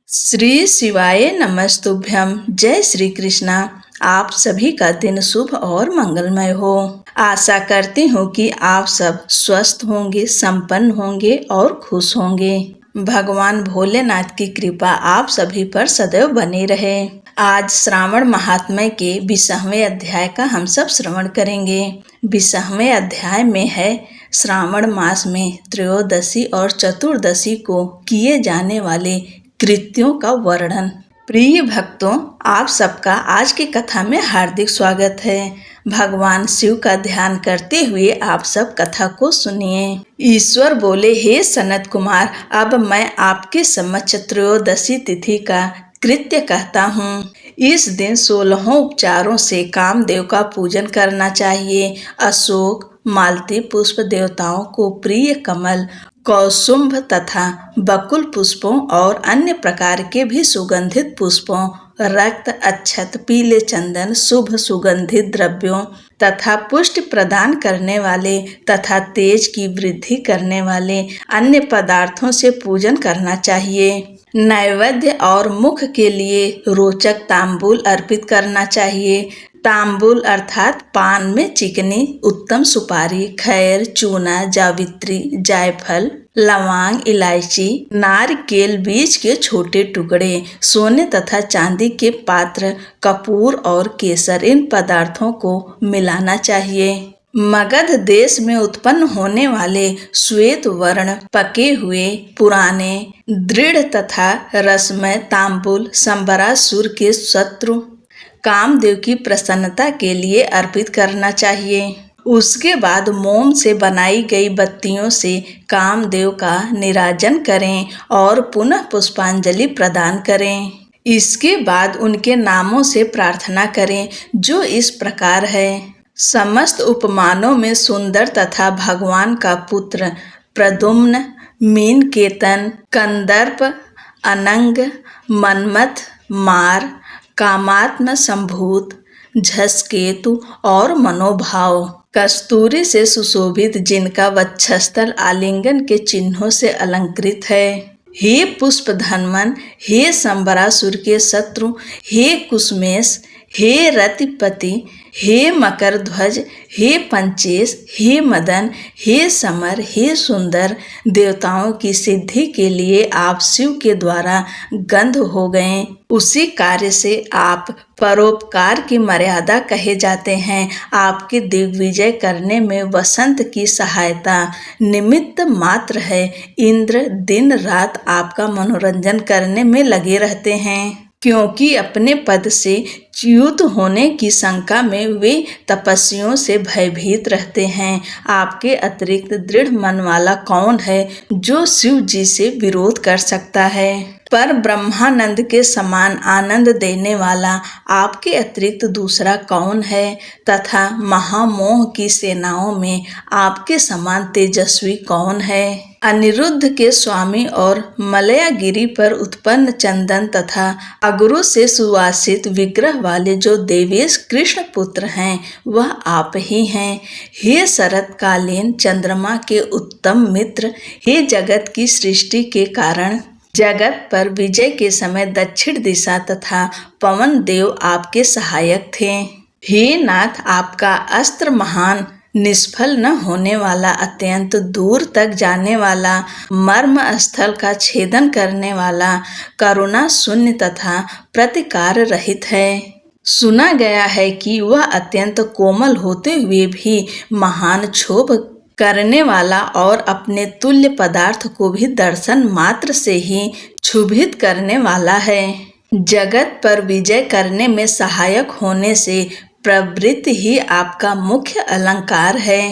श्री शिवाय नमस्तुभ्यम। जय श्री कृष्णा। आप सभी का दिन शुभ और मंगलमय हो। आशा करती हूँ कि आप सब स्वस्थ होंगे, संपन्न होंगे और खुश होंगे। भगवान भोलेनाथ की कृपा आप सभी पर सदैव बनी रहे। आज श्रावण महात्म्य के 20वें अध्याय का हम सब श्रवण करेंगे। 20वें अध्याय में है श्रावण मास में त्रयोदशी और चतुर्दशी को किए जाने वाले कृत्यों का वर्णन। प्रिय भक्तों, आप सबका आज की कथा में हार्दिक स्वागत है। भगवान शिव का ध्यान करते हुए आप सब कथा को सुनिए। ईश्वर बोले, हे सनत कुमार, अब मैं आपके समक्ष त्रयोदशी तिथि का कृत्य कहता हूँ। इस दिन 16 उपचारों से कामदेव का पूजन करना चाहिए। अशोक, मालती पुष्प, देवताओं को प्रिय कमल, कौसुंभ तथा बकुल पुष्पों और अन्य प्रकार के भी सुगंधित पुष्पों, रक्त, अक्षत, पीले चंदन, शुभ सुगंधित द्रव्यों तथा पुष्टि प्रदान करने वाले तथा तेज की वृद्धि करने वाले अन्य पदार्थों से पूजन करना चाहिए। नैवेद्य और मुख के लिए रोचक तांबूल अर्पित करना चाहिए। तांबूल अर्थात पान में चिकनी उत्तम सुपारी, खैर, चूना, जावित्री, जायफल, लौंग, इलायची, नारिकेल बीज के छोटे टुकड़े, सोने तथा चांदी के पात्र, कपूर और केसर, इन पदार्थों को मिलाना चाहिए। मगध देश में उत्पन्न होने वाले श्वेत वर्ण पके हुए पुराने दृढ़ तथा रसमय तांबूल संबरासुर के शत्रु कामदेव की प्रसन्नता के लिए अर्पित करना चाहिए। उसके बाद मोम से बनाई गई बत्तियों से कामदेव का निराजन करें और पुनः पुष्पांजलि प्रदान करें। इसके बाद उनके नामों से प्रार्थना करें, जो इस प्रकार है। समस्त उपमानों में सुंदर तथा भगवान का पुत्र प्रद्युम्न, मीनकेतन, कंदर्प, अनंग, मन्मथ, मार, कामात्म संभूत, झसकेतु और मनोभाव, कस्तूरी से सुशोभित, जिनका वक्षस्थल आलिंगन के चिन्हों से अलंकृत है। हे पुष्प धनमन, हे संबरासुर के शत्रु, हे कुसमेश, हे रतिपति, हे मकर ध्वज, हे पंचेश, हे मदन, हे समर, हे सुंदर, देवताओं की सिद्धि के लिए आप शिव के द्वारा गंध हो गए। उसी कार्य से आप परोपकार की मर्यादा कहे जाते हैं। आपके दिग्विजय करने में वसंत की सहायता निमित्त मात्र है। इंद्र दिन रात आपका मनोरंजन करने में लगे रहते हैं, क्योंकि अपने पद से च्युत होने की शंका में वे तपस्वियों से भयभीत रहते हैं। आपके अतिरिक्त दृढ़ मन वाला कौन है जो शिव जी से विरोध कर सकता है? पर ब्रह्मानंद के समान आनंद देने वाला आपके अतिरिक्त दूसरा कौन है? तथा महामोह की सेनाओं में आपके समान तेजस्वी कौन है? अनिरुद्ध के स्वामी और मलयागिरी पर उत्पन्न चंदन तथा अगरू से सुवासित विग्रह वाले जो देवेश कृष्ण पुत्र हैं, वह आप ही हैं। हे शरतकालीन चंद्रमा के उत्तम मित्र, हे जगत की सृष्टि के कारण, जगत पर विजय के समय दक्षिण दिशा तथा पवन देव आपके सहायक थे। हे नाथ, आपका अस्त्र महान, निष्फल न होने वाला, अत्यंत दूर तक जाने वाला, मर्म स्थल का छेदन करने वाला, करुणा शून्य तथा प्रतिकार रहित है। सुना गया है कि वह अत्यंत कोमल होते हुए भी महान क्षोभ करने वाला और अपने तुल्य पदार्थ को भी दर्शन मात्र से ही क्षुभित करने वाला है। जगत पर विजय करने में सहायक होने से प्रवृत्ति ही आपका मुख्य अलंकार है।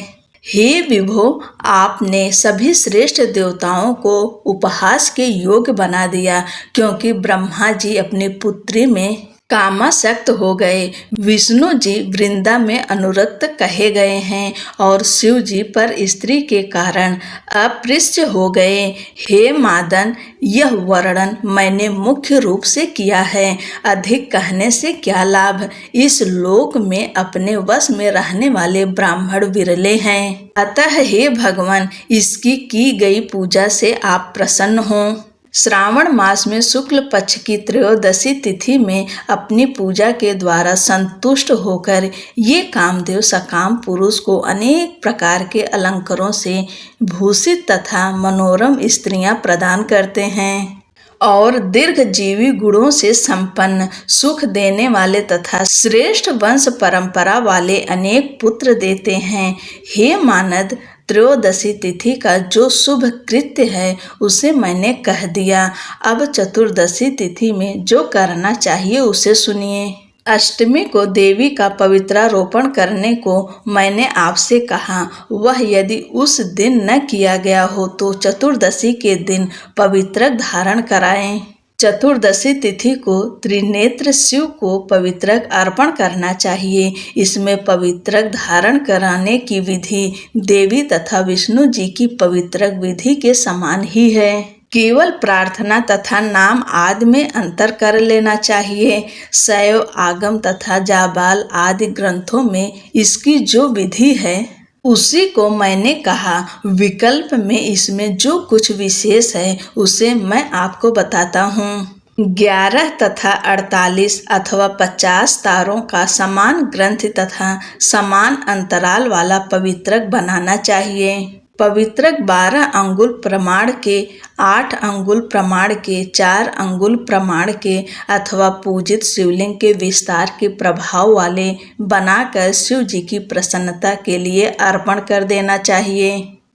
हे विभो, आपने सभी श्रेष्ठ देवताओं को उपहास के योग्य बना दिया, क्योंकि ब्रह्मा जी अपनी पुत्री में कामासक्त हो गए, विष्णु जी वृंदा में अनुरक्त कहे गए हैं और शिव जी पर स्त्री के कारण अपृश्य हो गए। हे मादन, यह वर्णन मैंने मुख्य रूप से किया है। अधिक कहने से क्या लाभ? इस लोक में अपने वश में रहने वाले ब्राह्मण विरले हैं। अतः हे भगवान, इसकी की गई पूजा से आप प्रसन्न हों। श्रावण मास में शुक्ल पक्ष की त्रयोदशी तिथि में अपनी पूजा के द्वारा संतुष्ट होकर ये कामदेव सकाम पुरुष को अनेक प्रकार के अलंकारों से भूषित तथा मनोरम स्त्रियां प्रदान करते हैं और दीर्घजीवी गुणों से संपन्न सुख देने वाले तथा श्रेष्ठ वंश परंपरा वाले अनेक पुत्र देते हैं। हे मानद, त्रयोदशी तिथि का जो शुभ कृत्य है उसे मैंने कह दिया। अब चतुर्दशी तिथि में जो करना चाहिए उसे सुनिए। अष्टमी को देवी का पवित्रारोपण करने को मैंने आपसे कहा। वह यदि उस दिन न किया गया हो तो चतुर्दशी के दिन पवित्रक धारण कराएं। चतुर्दशी तिथि को त्रिनेत्र शिव को पवित्रक अर्पण करना चाहिए। इसमें पवित्रक धारण कराने की विधि देवी तथा विष्णु जी की पवित्रक विधि के समान ही है। केवल प्रार्थना तथा नाम आदि में अंतर कर लेना चाहिए। शैव, आगम तथा जाबाल आदि ग्रंथों में इसकी जो विधि है उसी को मैंने कहा। विकल्प में इसमें जो कुछ विशेष है उसे मैं आपको बताता हूँ। 11 तथा 48 अथवा 50 तारों का समान ग्रंथ तथा समान अंतराल वाला पवित्रक बनाना चाहिए। पवित्रक 12 अंगुल प्रमाण के, 8 अंगुल प्रमाण के, 4 अंगुल प्रमाण के अथवा पूजित शिवलिंग के विस्तार के प्रभाव वाले बनाकर शिव जी की प्रसन्नता के लिए अर्पण कर देना चाहिए।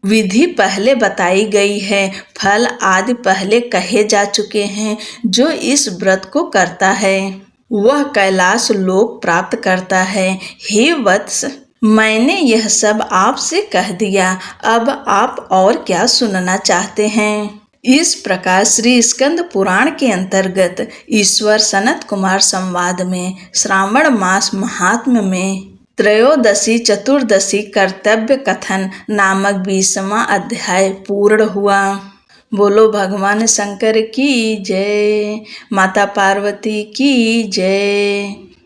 विधि पहले बताई गई है, फल आदि पहले कहे जा चुके हैं। जो इस व्रत को करता है वह कैलाश लोक प्राप्त करता है। हे वत्स, मैंने यह सब आपसे कह दिया। अब आप और क्या सुनना चाहते हैं? इस प्रकार श्री स्कंद पुराण के अंतर्गत ईश्वर सनत कुमार संवाद में श्रावण मास महात्म्य में त्रयोदशी चतुर्दशी कर्तव्य कथन नामक 20वां अध्याय पूर्ण हुआ। बोलो भगवान शंकर की जय, माता पार्वती की जय।